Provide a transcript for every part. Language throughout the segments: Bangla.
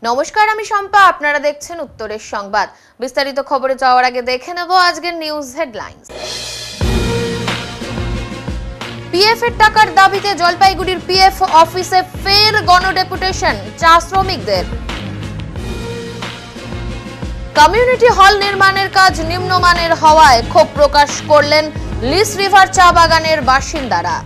নমস্কার, আমি শম্পা। আপনারা দেখছেন উত্তরের সংবাদ। বিস্তারিত খবরে যাওয়ার আগে দেখে নেব আজকের নিউজ হেডলাইন্স। পিএফ এর টাকার দাবিতে জলপাইগুড়ির পিএফ অফিসে ফের গণডেপুটেশন, চা শ্রমিকদের। কমিউনিটি হল নির্মাণের কাজ নিম্নমানের হওয়ায় ক্ষোভ প্রকাশ করলেন লিস রিভার চা বাগানের বাসিন্দারা।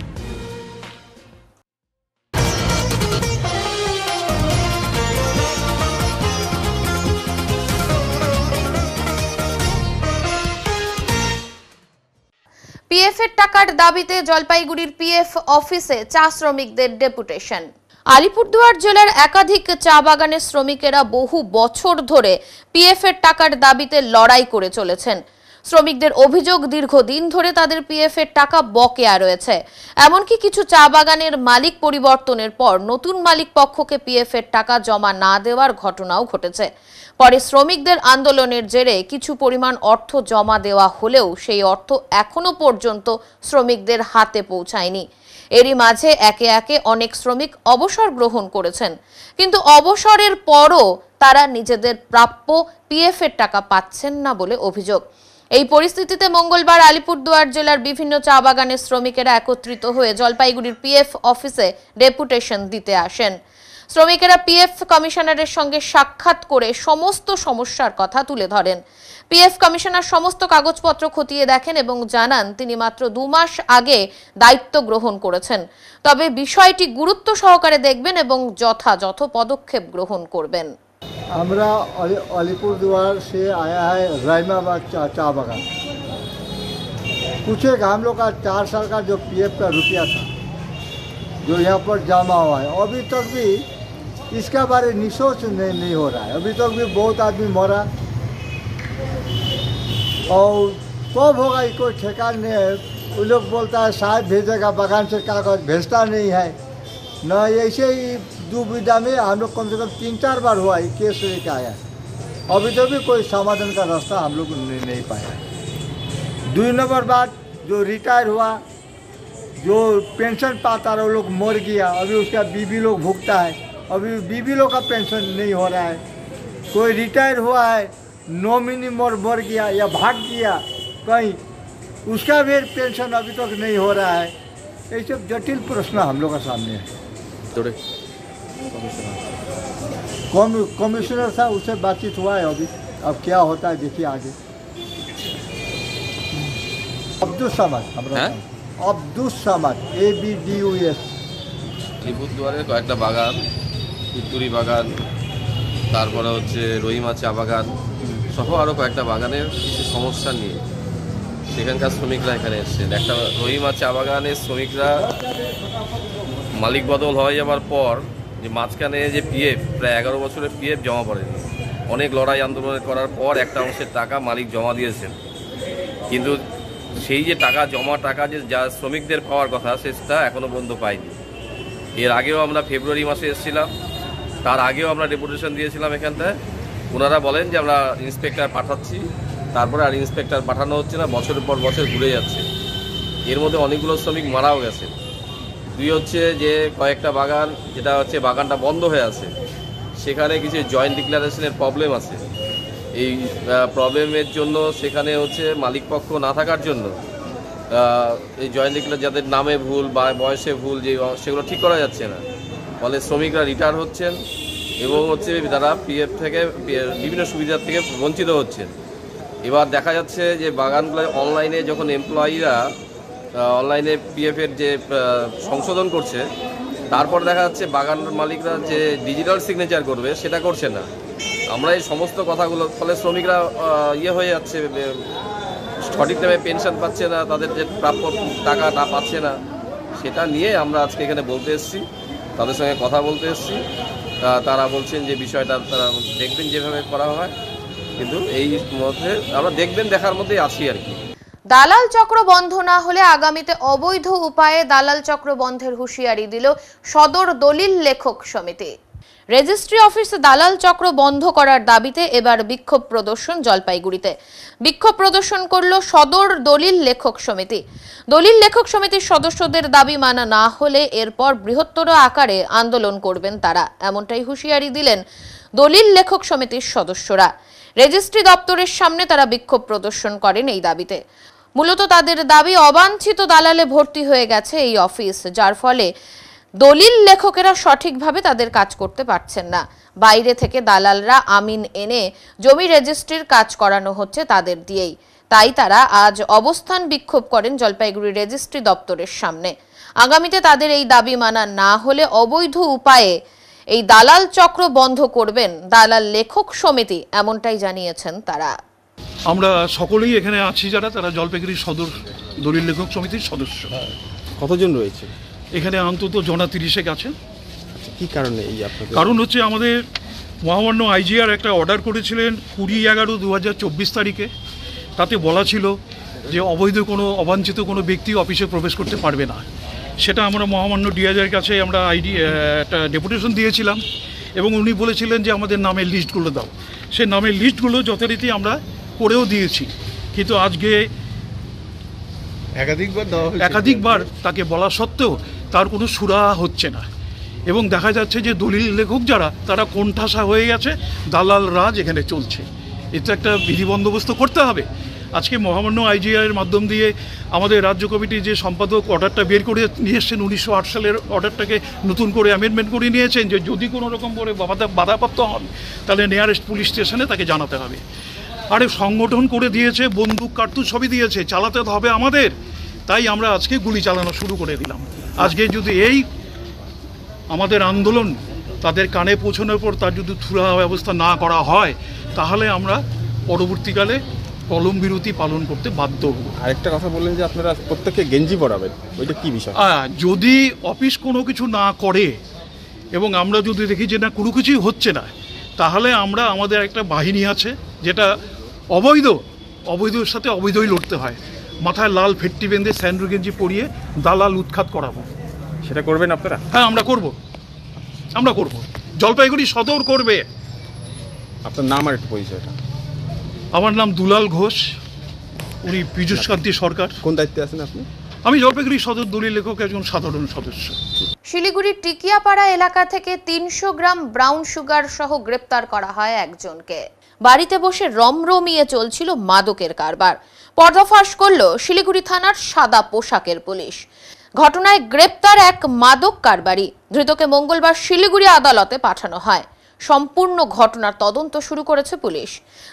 পিএফ এর টাকার দাবিতে জলপাইগুড়ির পিএফ অফিসে চা শ্রমিকদের ডেপুটেশন। আলিপুরদুয়ার জেলার একাধিক চা বাগানের শ্রমিকেরা বহু বছর ধরে পিএফ এর টাকার দাবিতে লড়াই করে চলেছেন। শ্রমিকদের অভিযোগ, দীর্ঘদিন ধরে তাদের পিএফ এর টাকা বকেয়া রয়েছে। এমনকি কিছু চা বাগানের মালিক পরিবর্তনের পর নতুন মালিক পক্ষকে পিএফ এর টাকা জমা না দেওয়ার ঘটনাও ঘটেছে। পরে শ্রমিকদের আন্দোলনের জেরে কিছু পরিমাণ অর্থ জমা দেওয়া হলেও সেই অর্থ এখনো পর্যন্ত শ্রমিকদের হাতে পৌঁছায়নি। এরই মাঝে একে একে অনেক শ্রমিক অবসর গ্রহণ করেছেন, কিন্তু অবসরের পরও তারা নিজেদের প্রাপ্য পিএফ এর টাকা পাচ্ছেন না বলে অভিযোগ। এই পরিস্থিতিতে মঙ্গলবার আলিপুরদুয়ার জেলার বিভিন্ন চা বাগানের শ্রমিকেরা একত্রিত হয়ে জলপাইগুড়ির পিএফ অফিসে ডেপুটেশন দিতে আসেন। শ্রমিকেরা পিএফ কমিশনারের সঙ্গে সাক্ষাৎ করে সমস্ত সমস্যার কথা তুলে ধরেন। পিএফ কমিশনার সমস্ত কাগজপত্র খতিয়ে দেখেন এবং জানান তিনি মাত্র 2 মাস আগে দায়িত্ব গ্রহণ করেছেন, তবে বিষয়টি গুরুত্ব সহকারে দেখবেন এবং যথাযথ পদক্ষেপ গ্রহণ করবেন। हमरा अलीपुरद्वार से आया है राइमाबाद चा बागान। कुछ एक हम लोग का 4 साल का जो पीएफ का रुपया था जो यहाँ पर जमा हुआ है, अभी तक भी इसका बारे निशोच नहीं हो रहा है। अभी तक भी बहुत आदमी मरा और कब होगा इसको ठेकान नहीं है। वो लोग बोलता है साहब भेजेगा, बागान से कागज भेजता नहीं है न। ऐसे ही दुविधा में हम लोग कम से कम 3-4 बार हुआ है केस लेके आया है। अभी तो भी कोई समाधान का रास्ता हम लोग नहीं पाया। 2 नंबर बात, जो रिटायर हुआ, जो पेंशन पाता रहा, वो लोग मर गया, अभी उसका बीबी लोग भुगता है। अभी बीबी लोग का पेंशन नहीं हो रहा है। कोई रिटायर हुआ है, नॉमिनी मर गया या भाग गया कहीं, उसका भी पेंशन अभी तक नहीं हो रहा है। ये सब जटिल प्रश्न हम लोग का सामने है। कमिश्नर था, उससे बातचीत हुआ है अभी, अब क्या होता है देखिए आगे। अब्दुल समाद, अब्दुल समाद, ABDUS। আলিপুরদুয়ারে কয়েকটা বাগান, পিতুরি বাগান, তারপরে হচ্ছে রহিমা চা বাগান সহ আরও কয়েকটা বাগানের কিছু সমস্যা নিয়ে সেখানকার শ্রমিকরা এখানে এসেছেন। একটা রহিমা চা বাগানের শ্রমিকরা মালিক বদল হয়ে যাওয়ার পর যে মাঝখানে যে পিএফ, প্রায় 11 বছরের পিএফ জমা পড়েনি। অনেক লড়াই আন্দোলন করার পর একটা অংশের টাকা মালিক জমা দিয়েছেন, কিন্তু সেই যে টাকা জমা টাকা যে যা শ্রমিকদের পাওয়ার কথা সেটা এখনও পর্যন্ত পাইনি। এর আগেও আমরা ফেব্রুয়ারি মাসে এসেছিলাম, তার আগেও আমরা ডেপুটেশন দিয়েছিলাম এখানটায়। ওনারা বলেন যে আমরা ইন্সপেক্টর পাঠাচ্ছি, তারপরে আর ইন্সপেক্টর পাঠানো হচ্ছে না, বছরের পর বছর ঘুরে যাচ্ছে। এর মধ্যে অনেকগুলো শ্রমিক মারাও গেছে। 2 হচ্ছে যে কয়েকটা বাগান, যেটা হচ্ছে বাগানটা বন্ধ হয়ে আছে, সেখানে কিছু জয়েন্ট ডিক্লারেশনের প্রবলেম আছে। এই প্রবলেমের জন্য সেখানে হচ্ছে মালিক পক্ষ না থাকার জন্য এই জয়েন্ট ডিক্লার যাদের নামে ভুল বা বয়সে ভুল, যে সেগুলো ঠিক করা যাচ্ছে না, ফলে শ্রমিকরা রিটায়ার হচ্ছেন এবং হচ্ছে তারা পিএফ থেকে বিভিন্ন সুবিধার থেকে বঞ্চিত হচ্ছেন। এবার দেখা যাচ্ছে যে বাগানগুলো অনলাইনে যখন এমপ্লয়িরা অনলাইনে পিএফের যে সংশোধন করছে, তারপর দেখা যাচ্ছে বাগান মালিকরা যে ডিজিটাল সিগনেচার করবে সেটা করছে না। আমরা এই সমস্ত কথাগুলো ফলে শ্রমিকরা হয়ে যাচ্ছে, সঠিক টাইমে পেনশন পাচ্ছে না, তাদের যে প্রাপ্য টাকাটা পাচ্ছে না, সেটা নিয়ে আমরা আজকে এখানে বলতে এসেছি, তাদের সঙ্গে কথা বলতে এসেছি। তারা বলছেন যে বিষয়টা তারা দেখবেন যেভাবে করা হয়, কিন্তু এই মধ্যে আমরা দেখবেন দেখার মধ্যেই আছি আর কি। দালাল চক্র বন্ধ না হলে আগামীতে অবৈধ উপায়ে দালাল চক্র বন্ধের হুঁশিয়ারি দিল সদর দলিল লেখক সমিতি। রেজিস্ট্রি অফিস দালাল চক্র বন্ধ করার দাবিতে এবার বিক্ষোভ প্রদর্শন জলপাইগুড়িতে। বিক্ষোভ প্রদর্শন করল সদর দলিল লেখক সমিতি। দলিল লেখক সমিতির সদস্যদের দাবি মানা না হলে এরপর বৃহত্তর আকারে আন্দোলন করবেন তারা, এমনটাই হুঁশিয়ারি দিলেন দলিল লেখক সমিতির সদস্যরা। রেজিস্ট্রি দপ্তরের সামনে তারা বিক্ষোভ প্রদর্শন করেন এই দাবিতে। মূলত তাদের দাবি, অবাঞ্ছিত দালালে ভর্তি হয়ে গেছে এই অফিস, যার ফলে দলিল লেখকেরা সঠিকভাবে তাদের কাজ করতে পারছেন না। বাইরে থেকে দালালরা আমিন এনে জমি রেজিস্ট্রির কাজ করানো হচ্ছে তাদের দিয়েই। তাই তারা আজ অবস্থান বিক্ষোভ করেন জলপাইগুড়ি রেজিস্ট্রি দপ্তরের সামনে। আগামীতে তাদের এই দাবি মানা না হলে অবৈধ উপায়ে এই দালাল চক্র বন্ধ করবেন দালাল লেখক সমিতি, এমনটাই জানিয়েছেন তারা। আমরা সকলেই এখানে আছি যারা, তারা জলপাইগুড়ি সদর দলিল লেখক সমিতির সদস্য। কতজন রয়েছে এখানে? অন্তত জনা 30 আছে। কি কারণে এই আপনাদের? কারণ হচ্ছে আমাদের মহামান্য আইজিআর একটা অর্ডার করেছিলেন 20/11/2024 তারিখে। তাতে বলা ছিল যে অবৈধ কোনো অবাঞ্ছিত কোনো ব্যক্তি অফিসে প্রবেশ করতে পারবে না। সেটা আমরা মহামান্য ডিআইজির কাছে আমরা একটা ডেপুটেশন দিয়েছিলাম এবং উনি বলেছিলেন যে আমাদের নামের লিস্টগুলো দাও। সেই নামের লিস্টগুলো যথারীতি আমরা করেও দিয়েছি, কিন্তু আজকে একাধিকবার তাকে বলা সত্ত্বেও তার কোনো সুরাহা হচ্ছে না এবং দেখা যাচ্ছে যে দলিল লেখক যারা, তারা কোণঠাসা হয়ে গেছে, দালাল রাজ এখানে চলছে। এটা একটা বিধি বন্দোবস্ত করতে হবে। আজকে মহামান্য আইজিআর মাধ্যম দিয়ে আমাদের রাজ্য কমিটি যে সম্পাদক অর্ডারটা বের করে নিয়ে এসছেন, 1908 সালের অর্ডারটাকে নতুন করে অ্যামেন্ডমেন্ট করে নিয়েছেন যে যদি কোনো রকম করে বাধাপ্রাপ্ত হন তাহলে নিয়ারেস্ট পুলিশ স্টেশনে তাকে জানাতে হবে। আরে সংগঠন করে দিয়েছে, বন্দুক কার্তুজ সবই দিয়েছে, চালাতে হবে আমাদের। তাই আমরা আজকে গুলি চালানো শুরু করে দিলাম। আজকে যদি এই আমাদের আন্দোলন তাদের কানে পৌঁছানোর পর তার যদি সুরাহা ব্যবস্থা না করা হয়, তাহলে আমরা পরবর্তীকালে কলম বিরতি পালন করতে বাধ্য হব। আরেকটা কথা বললেন যে আপনারা প্রত্যেককে গেঞ্জি পরাবেন, ওইটা কি বিষয়? যদি অফিস কোনো কিছু না করে এবং আমরা যদি দেখি যে না কোনো কিছুই হচ্ছে না, তাহলে আমরা আমাদের একটা বাহিনী আছে যেটা অবৈধের সাথে অবৈধই লড়তে হয়। মাথায় লাল ফেট্টি বেঁধে স্যান্ডো গেঞ্জি পরিয়ে দালাল উৎখাত করাবো। সেটা করবেন আপনারা? হ্যাঁ, আমরা করব। জলপাইগুড়ি সদর করবে। আপনার নাম আর একটু পরিচয়টা? আমার নাম দুলাল ঘোষ, উনি পীযূষকান্তি সরকার। কোন দায়িত্বে আছেন আপনি? আমি জলপাইগুড়ি সদর দলিল লেখক একজন সাধারণ সদস্য। শিলিগুড়ির টিকিয়াপাড়া এলাকা থেকে 300 গ্রাম ব্রাউন সুগার সহ গ্রেপ্তার করা হয় একজনকে। বাড়িতে বসে রমরমিয়ে চলছিল মাদকের কারবার। পর্দাফাশ করল শিলিগুড়ি থানার সাদা পোশাকের পুলিশ। ঘটনায় গ্রেপ্তার এক মাদক কারবারি। ধৃতকে মঙ্গলবার শিলিগুড়ি আদালতে পাঠানো হয়। সম্পূর্ণ ঘটনার তদন্ত শুরু করেছে পুলিশ।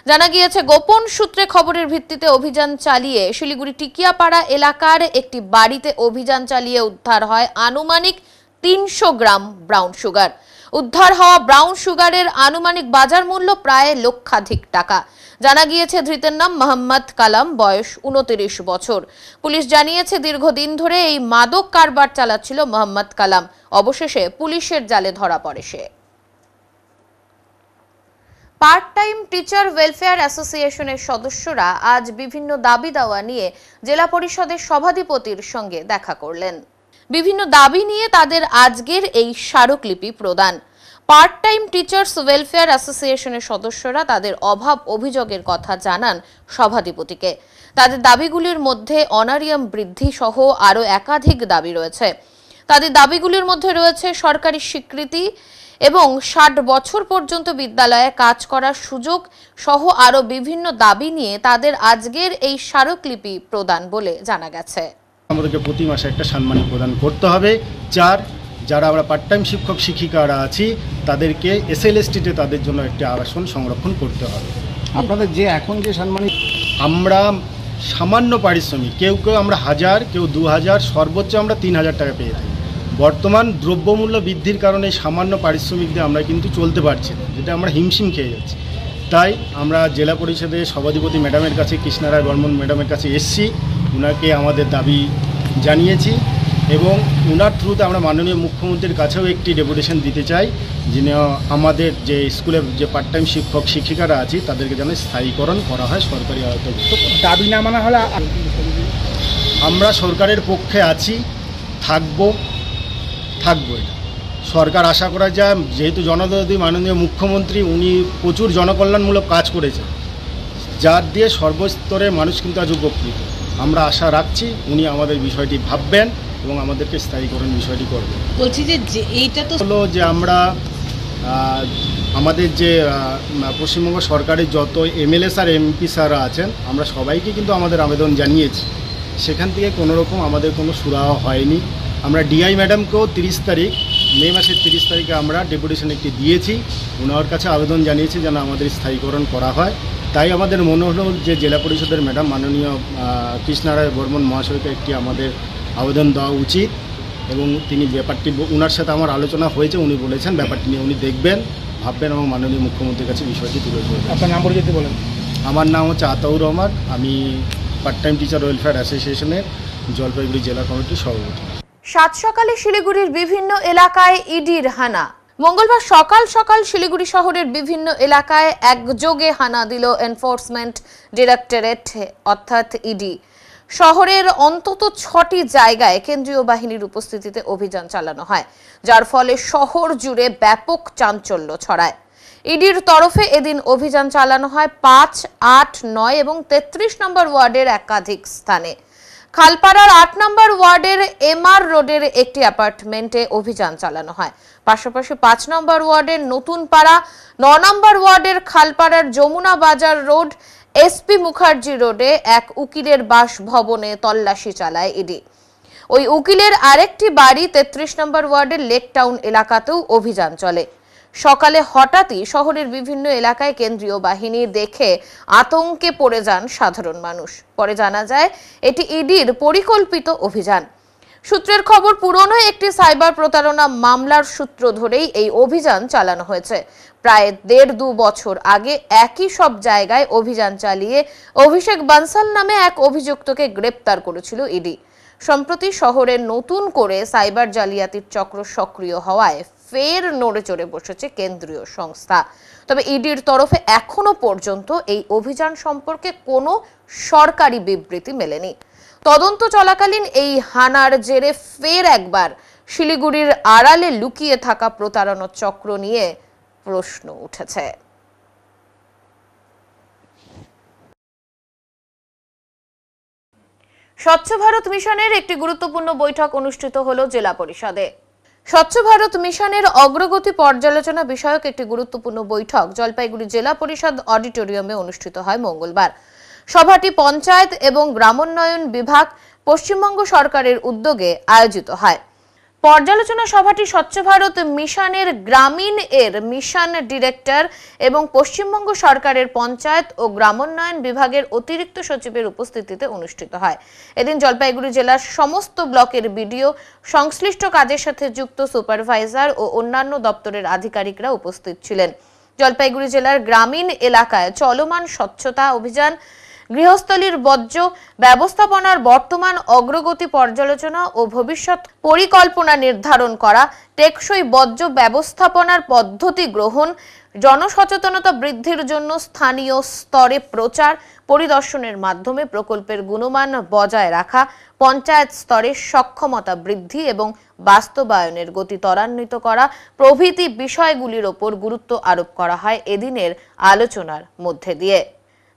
জানা গিয়েছে, গোপন সূত্রে খবরের ভিত্তিতে অভিযান চালিয়ে শিলিগুড়ি টিকিয়াপাড়া এলাকার একটি বাড়িতে অভিযান চালিয়ে উদ্ধার হয় আনুমানিক 300 গ্রাম ব্রাউন সুগার। উদ্ধার হওয়া ব্রাউন সুগারের আনুমানিক বাজার মূল্য প্রায় লক্ষাধিক টাকা। জানা গিয়েছে, ধৃতের নাম মোহাম্মদ কালাম, বয়স 29 বছর। পুলিশ জানিয়েছে, দীর্ঘদিন ধরে এই মাদক কারবার চালাচ্ছিল মোহাম্মদ কালাম। অবশেষে পুলিশের জালে ধরা পড়ে সে। পার্ট টাইম টিচার ওয়েলফেয়ার অ্যাসোসিয়েশনের সদস্যরা আজ বিভিন্ন দাবি দাওয়া নিয়ে জেলা পরিষদের সভাধিপতির সঙ্গে দেখা করলেন। বিভিন্ন দাবি নিয়ে তাদের আজকের এই স্মারকলিপি প্রদান। পার্ট টাইম টিচার্স ওয়েলফেয়ার অ্যাসোসিয়েশনের সদস্যরা তাদের অভাব অভিযোগের কথা জানান সভাধিপতিকে। তাদের দাবিগুলির মধ্যে অনারিয়াম বৃদ্ধি সহ আরও একাধিক দাবি রয়েছে। তাদের দাবিগুলির মধ্যে রয়েছে সরকারি স্বীকৃতি এবং 60 বছর পর্যন্ত বিদ্যালয়ে কাজ করার সুযোগ সহ আরও বিভিন্ন দাবি নিয়ে তাদের আজকের এই স্মারকলিপি প্রদান বলে জানা গেছে। আমাদেরকে প্রতি মাসে একটা সম্মানী প্রদান করতে হবে। যারা আমরা পার্ট টাইম শিক্ষক শিক্ষিকারা আছি তাদেরকে এসএলএসটিতে তাদের জন্য একটি আবাসন সংরক্ষণ করতে হবে। আপনাদের যে এখন যে সম্মানী, আমরা সামান্য পারিশ্রমিক, কেউ আমরা 1000, কেউ 2000, সর্বোচ্চ আমরা 3000 টাকা পেয়ে থাকি। বর্তমান দ্রব্যমূল্য বৃদ্ধির কারণে সামান্য পারিশ্রমিক দিয়ে আমরা কিন্তু চলতে পারছি না, যেটা আমরা হিমশিম খেয়ে যাচ্ছি। তাই আমরা জেলা পরিষদের সভাধিপতি ম্যাডামের কাছে, কৃষ্ণারায় বর্মন ম্যাডামের কাছে এসেছি, ওনাকে আমাদের দাবি জানিয়েছি এবং ওনার থ্রুতে আমরা মাননীয় মুখ্যমন্ত্রীর কাছেও একটি ডেপুটেশন দিতে চাই, যিনি আমাদের যে স্কুলে যে পার্ট টাইম শিক্ষক শিক্ষিকারা আছি তাদেরকে যেন স্থায়ীকরণ করা হয় সরকারি আওতাভুক্ত। দাবি না মানা হলে আমরা সরকারের পক্ষে আছি, থাকবো। এটা সরকার আশা করা যায়, যেহেতু জনদরদী মাননীয় মুখ্যমন্ত্রী, উনি প্রচুর জনকল্যাণমূলক কাজ করেছেন, যার দিয়ে সর্বস্তরের মানুষ কিন্তু আজ উপকৃত। আমরা আশা রাখছি উনি আমাদের বিষয়টি ভাববেন এবং আমাদেরকে স্থায়ীকরণ বিষয়টি করবেন। বলছি যে এইটা তো হলো যে আমরা আমাদের যে পশ্চিমবঙ্গ সরকারের যত এমএলএ স্যার এমপি স্যাররা আছেন আমরা সবাইকে কিন্তু আমাদের আবেদন জানিয়েছি, সেখান থেকে কোনো রকম আমাদের কোনো সুরাহা হয়নি। আমরা ডিআই ম্যাডামকেও 30 তারিখ মে মাসের 30 তারিখে আমরা ডেপুটেশন একটি দিয়েছি, ওনার কাছে আবেদন জানিয়েছি যেন আমাদের স্থায়ীকরণ করা হয়। তাই আমাদের মনে হলো যে জেলা পরিষদের ম্যাডাম মাননীয় কৃষ্ণারায় বর্মন মহাশয়কে একটি আমাদের আবেদন দেওয়া উচিত এবং তিনি ব্যাপারটি ওনার সাথে আমার আলোচনা হয়েছে, উনি বলেছেন ব্যাপারটি নিয়ে উনি দেখবেন, ভাববেন এবং মাননীয় মুখ্যমন্ত্রীর কাছে বিষয়টি তুলে ধরবেন। আপনার নাম পরিচিতি বলেন। আমার নাম হচ্ছে আতাউর রহমান, আমি পার্ট টাইম টিচার ওয়েলফেয়ার অ্যাসোসিয়েশনের জলপাইগুড়ি জেলা কমিটির সভাপতি। সাত সকালে শিলিগুড়ির বিভিন্ন এলাকায় ইডির হানা। মঙ্গলবার সকাল সকাল শিলিগুড়ি শহরের বিভিন্ন এলাকায় একযোগে হানা দিল এনফোর্সমেন্ট ডিরেক্টরেট অর্থাৎ ইডি। শহরের অন্তত 6টি জায়গায় কেন্দ্রীয় বাহিনীর উপস্থিতিতে অভিযান চালানো হয়, যার ফলে শহর জুড়ে ব্যাপক চাঞ্চল্য ছড়ায়। ইডির তরফে এদিন অভিযান চালানো হয় 5, 8, 9 এবং 33 নম্বর ওয়ার্ডের একাধিক স্থানে। খালপাড়ার 8 নম্বর ওয়ার্ডের এমআর রোডের একটি অ্যাপার্টমেন্টে অভিযান চালানো হয়। পাশাপাশি 5 নম্বর ওয়ার্ডের নতুন পাড়া, 9 নম্বর ওয়ার্ডের খালপাড়ার যমুনা বাজার রোড, এসপি মুখার্জি রোডে এক উকিলের বাসভবনে তল্লাশি চালায় ইডি। ওই উকিলের আরেকটি বাড়ি 33 নম্বর ওয়ার্ডের লেক টাউন এলাকাতেও অভিযান চলে। সকালে হঠাৎই শহরের বিভিন্ন এলাকায় কেন্দ্রীয় বাহিনী দেখে আতঙ্কে পড়ে যান সাধারণ মানুষ। পরে জানা যায় এটি ইডির পরিকল্পিত অভিযান। সূত্রের খবর, পুরনো একটি সাইবার প্রতারণা মামলার সূত্র ধরেই এই অভিযান চালানো হয়েছে। প্রায় 1.5-2 বছর আগে একই সব জায়গায় অভিযান চালিয়ে অভিষেক বানসাল নামে এক অভিযুক্তকে গ্রেপ্তার করেছিল ইডি। সম্প্রতি শহরে নতুন করে সাইবার জালিয়াতির চক্র সক্রিয় হওয়ায় ফের নড়ে চড়ে বসেছে কেন্দ্রীয় সংস্থা। তবে ইডির তরফে এখনো পর্যন্ত এই অভিযান সম্পর্কে কোনো সরকারি বিবৃতি মেলেনি। তদন্ত চলাকালীন এই হানার জেরে ফের একবার শিলিগুড়ির আড়ালে লুকিয়ে থাকা প্রতারণা চক্র নিয়ে প্রশ্ন উঠেছে। স্বচ্ছ ভারত মিশনের একটি গুরুত্বপূর্ণ বৈঠক অনুষ্ঠিত হলো জেলা পরিষদে। স্বচ্ছ ভারত মিশনের অগ্রগতি পর্যালোচনা বিষয়ক একটি গুরুত্বপূর্ণ বৈঠক জলপাইগুড়ি জেলা পরিষদ অডিটোরিয়ামে অনুষ্ঠিত হয় মঙ্গলবার। সভাটি পঞ্চায়েত এবং গ্রামোন্নয়ন বিভাগ, পশ্চিমবঙ্গ সরকারের উদ্যোগে আয়োজিত হয়। পর্যালোচনা সভাটি স্বচ্ছ ভারত মিশনের গ্রামীণ এর মিশন ডিরেক্টর এবং পশ্চিমবঙ্গ সরকারের পঞ্চায়েত ও গ্রামোন্নয়ন বিভাগের অতিরিক্ত সচিবের উপস্থিতিতে অনুষ্ঠিত হয়। এদিন জলপাইগুড়ি জেলার সমস্ত ব্লকের বিডিও, সংশ্লিষ্ট কাজের সাথে যুক্ত সুপারভাইজার ও অন্যান্য দপ্তরের আধিকারিকরা উপস্থিত ছিলেন। জলপাইগুড়ি জেলার গ্রামীণ এলাকায় চলমান স্বচ্ছতা অভিযান, গৃহস্থলীর বর্জ্য ব্যবস্থাপনার বর্তমান অগ্রগতি পর্যালোচনা ও ভবিষ্যৎ পরিকল্পনা নির্ধারণ করা, টেকসই বর্জ্য ব্যবস্থাপনার পদ্ধতি গ্রহণ, জনসচেতনতা বৃদ্ধির জন্য স্থানীয় স্তরে প্রচার পরিদর্শনের মাধ্যমে প্রকল্পের গুণমান বজায় রাখা, পঞ্চায়েত স্তরে সক্ষমতা বৃদ্ধি এবং বাস্তবায়নের গতি ত্বরান্বিত করা প্রভৃতি বিষয়গুলির ওপর গুরুত্ব আরোপ করা হয় এদিনের আলোচনার মধ্যে দিয়ে।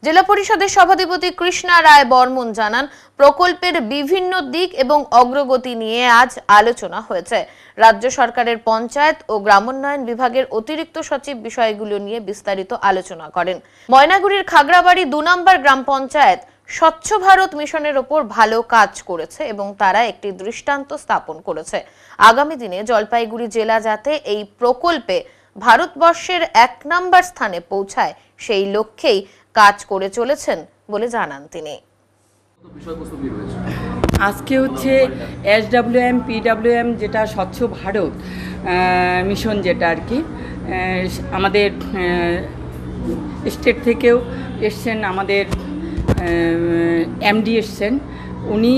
জেলা পরিষদের সভাধিপতি কৃষ্ণা রায় বর্মন জানান, প্রকল্পের বিভিন্ন দিক এবং অগ্রগতি নিয়ে আজ আলোচনা হয়েছে। রাজ্য সরকারের পঞ্চায়েত ও গ্রামোন্নয়ন বিভাগের অতিরিক্ত সচিব বিষয়গুলো নিয়ে বিস্তারিত আলোচনা করেন। ময়নাগুড়ির খাগড়াবাড়ি 2 নম্বর গ্রাম পঞ্চায়েত স্বচ্ছ ভারত মিশনের ওপর ভালো কাজ করেছে এবং তারা একটি দৃষ্টান্ত স্থাপন করেছে। আগামী দিনে জলপাইগুড়ি জেলা যাতে এই প্রকল্পে ভারতবর্ষের 1 নম্বর স্থানে পৌঁছায় সেই লক্ষ্যেই কাজ করে চলেছেন বলে জানান তিনি। আজকে হচ্ছে SWM PWM যেটা স্বচ্ছ ভারত মিশন, যেটা আর কি আমাদের স্টেট থেকেও এসছেন, আমাদের MD এসছেন, উনি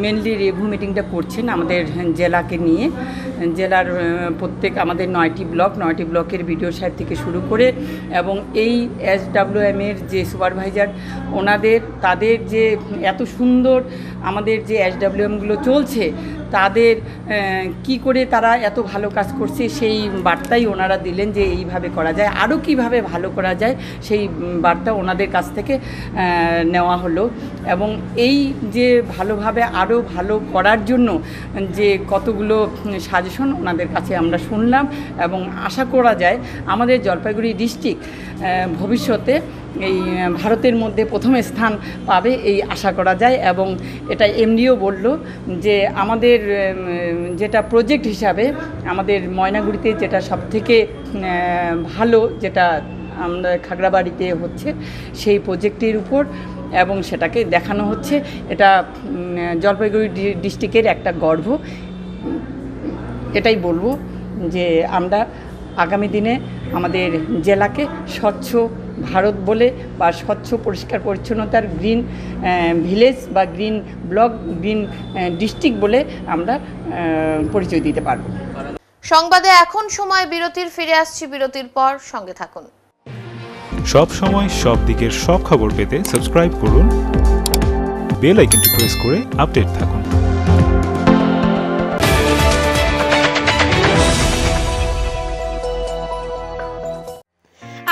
মেনলি রিভিউ মিটিংটা করছেন আমাদের জেলাকে নিয়ে। জেলার প্রত্যেক আমাদের 9টি ব্লকের বিডিও সাহেব থেকে শুরু করে এবং এই SWM-এর যে সুপারভাইজার তাদের যে এত সুন্দর আমাদের যে SWM-গুলো চলছে তাদের কি করে তারা এত ভালো কাজ করছে সেই বার্তাই ওনারা দিলেন যে এইভাবে করা যায়, আরও কিভাবে ভালো করা যায় সেই বার্তা ওনাদের কাছ থেকে নেওয়া হলো। এবং এই যে ভালোভাবে আরও ভালো করার জন্য যে কতগুলো সাজেশন ওনাদের কাছে আমরা শুনলাম, এবং আশা করা যায় আমাদের জলপাইগুড়ি ডিস্ট্রিক্ট ভবিষ্যতে এই ভারতের মধ্যে প্রথম স্থান পাবে এই আশা করা যায়। এবং এটা এমডিও বলল যে আমাদের যেটা প্রজেক্ট হিসাবে আমাদের ময়নাগুড়িতে যেটা সবথেকে ভালো, যেটা আমরা খাগড়াবাড়িতে হচ্ছে সেই প্রজেক্টের উপর এবং সেটাকে দেখানো হচ্ছে, এটা জলপাইগুড়ি ডিস্ট্রিক্টের একটা গর্ব। এটাই বলবো যে আমরা আগামী দিনে আমাদের জেলাকে স্বচ্ছ ভারত বলে বা স্বচ্ছ পরিষ্কার পরিচ্ছন্নতার গ্রিন ভিলেজ বা গ্রিন ব্লক, গ্রিন ডিস্ট্রিক্ট বলে আমরা পরিচয় দিতে পারব। সংবাদে এখন সময় বিরতির, ফিরে আসছি বিরতির পর, সঙ্গে থাকুন। সব সময় সব দিকের সব খবর পেতে সাবস্ক্রাইব করুন, বেল আইকনটি প্রেস করে আপডেট থাকুন।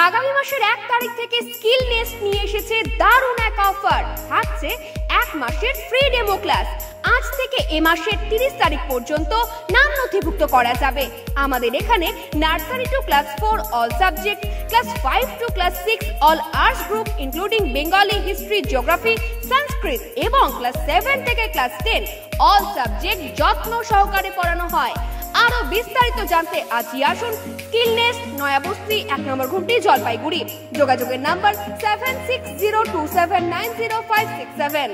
আগামী মাসের 1 তারিখ থেকে স্কিল নেস্ট নিয়ে এসেছে দারুণ এক অফার। থাকছে 1 মাসের ফ্রি ডেমো ক্লাস। আজ থেকে এ মাসের 30 তারিখ পর্যন্ত নাম নথিভুক্ত করা যাবে। আমাদের এখানে nursery to class 4 all subject, class 5 to class 6 all arts group including Bengali, history, geography, Sanskrit এবং ক্লাস 7 থেকে ক্লাস 10 অল সাবজেক্ট যত্ন সহকারে পড়ানো হয়। আরো বিস্তারিত জানতে আজই আসুন স্কিল নেস্ট, নয়াবস্তি, 1 নম্বর ঘুমটি, জলপাইগুড়ি। যোগাযোগের নাম্বার 7602790567।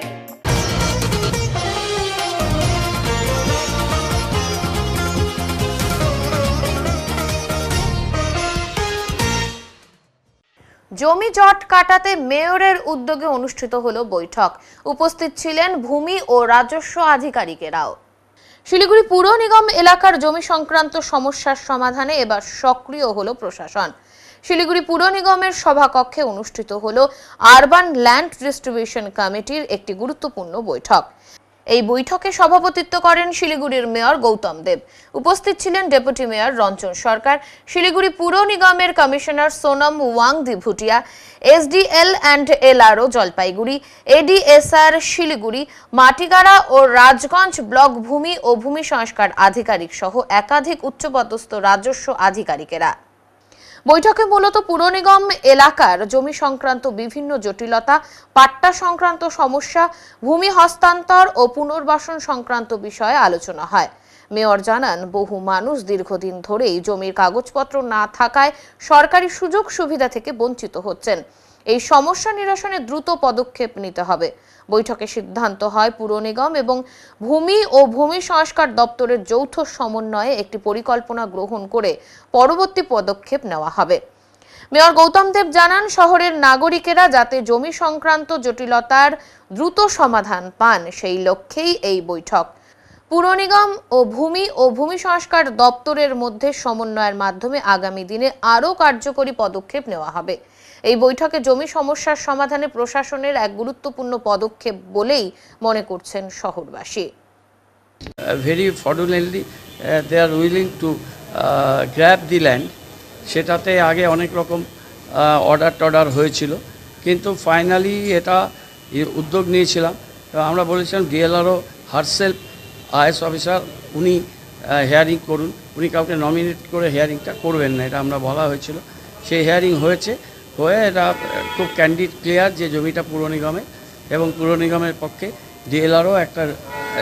জমি জট কাটাতে মেয়রের উদ্যোগে অনুষ্ঠিত হলো বৈঠক। উপস্থিত ছিলেন ভূমি ও রাজস্ব আধিকারিকেরাও। শিলিগুড়ি পুর নিগম এলাকার জমি সংক্রান্ত সমস্যার সমাধানে এবার সক্রিয় হলো প্রশাসন। শিলিগুড়ি পুর নিগমের সভাকক্ষে অনুষ্ঠিত হলো আরবান ল্যান্ড ডিস্ট্রিবিউশন কমিটির একটি গুরুত্বপূর্ণ বৈঠক। এই বৈঠকে সভাপতিত্ব করেন শিলিগুড়ির মেয়র গৌতম দেব। উপস্থিত ছিলেন ডেপুটি মেয়র রঞ্জন সরকার, শিলিগুড়ি পুর নিগমের commissioner Sonam Wangdi Bhutia, SDL and LRO Jalpaiguri, ADSR Siliguri, Matigara ও রাজগঞ্জ ব্লক ভূমি ও ভূমি সংস্কার আধিকারিক সহ একাধিক উচ্চপদস্থ রাজস্ব আধিকারিকেরা। বৈঠকে মূলত পুর নিগম এলাকার জমি সংক্রান্ত বিভিন্ন জটিলতা, পাট্টা সংক্রান্ত সমস্যা, ভূমি হস্তান্তর ও পুনর্বাসন সংক্রান্ত বিষয়ে আলোচনা হয়। মেয়র জানান, বহু মানুষ দীর্ঘদিন ধরেই জমির কাগজপত্র না থাকায় সরকারি সুযোগ সুবিধা থেকে বঞ্চিত হচ্ছেন। এই সমস্যা নিরসনে দ্রুত পদক্ষেপ নিতে হবে। বৈঠকে সিদ্ধান্ত হয় পুর নিগম এবং ভূমি ও ভূমি সংস্কার দপ্তরের যৌথ সমন্বয়ে একটি পরিকল্পনা গ্রহণ করে পরবর্তী পদক্ষেপ নেওয়া হবে। মেয়র গৌতম দেব জানান, শহরের নাগরিকেরা যাতে জমি সংক্রান্ত জটিলতার দ্রুত সমাধান পান সেই লক্ষ্যেই এই বৈঠক। পুর নিগম ও ভূমি সংস্কার দপ্তরের মধ্যে সমন্বয়ের মাধ্যমে আগামী দিনে আরও কার্যকরী পদক্ষেপ নেওয়া হবে। এই বৈঠকে জমি সমস্যার সমাধানে প্রশাসনের এক গুরুত্বপূর্ণ পদক্ষেপ বলেই মনে করছেন শহরবাসী। Very fortunately they are willing to grab the land. সেটাতে আগে অনেক রকম অর্ডার হয়েছিল, কিন্তু ফাইনালি এটা উদ্যোগ নিয়েছিলাম। আমরা বলেছিলাম ডিএলআরও হারসেলফ আইএস অফিসার উনি হেয়ারিং করুন, উনি কাউকে নমিনেট করে হেয়ারিংটা করবেন না, এটা আমরা বলা হয়েছিল। সেই হেয়ারিং হয়ে এটা খুব ক্যান্ডিড ক্লিয়ার যে জমিটা পুর নিগমে, এবং পুর নিগমের পক্ষে ডিএলআরও একটা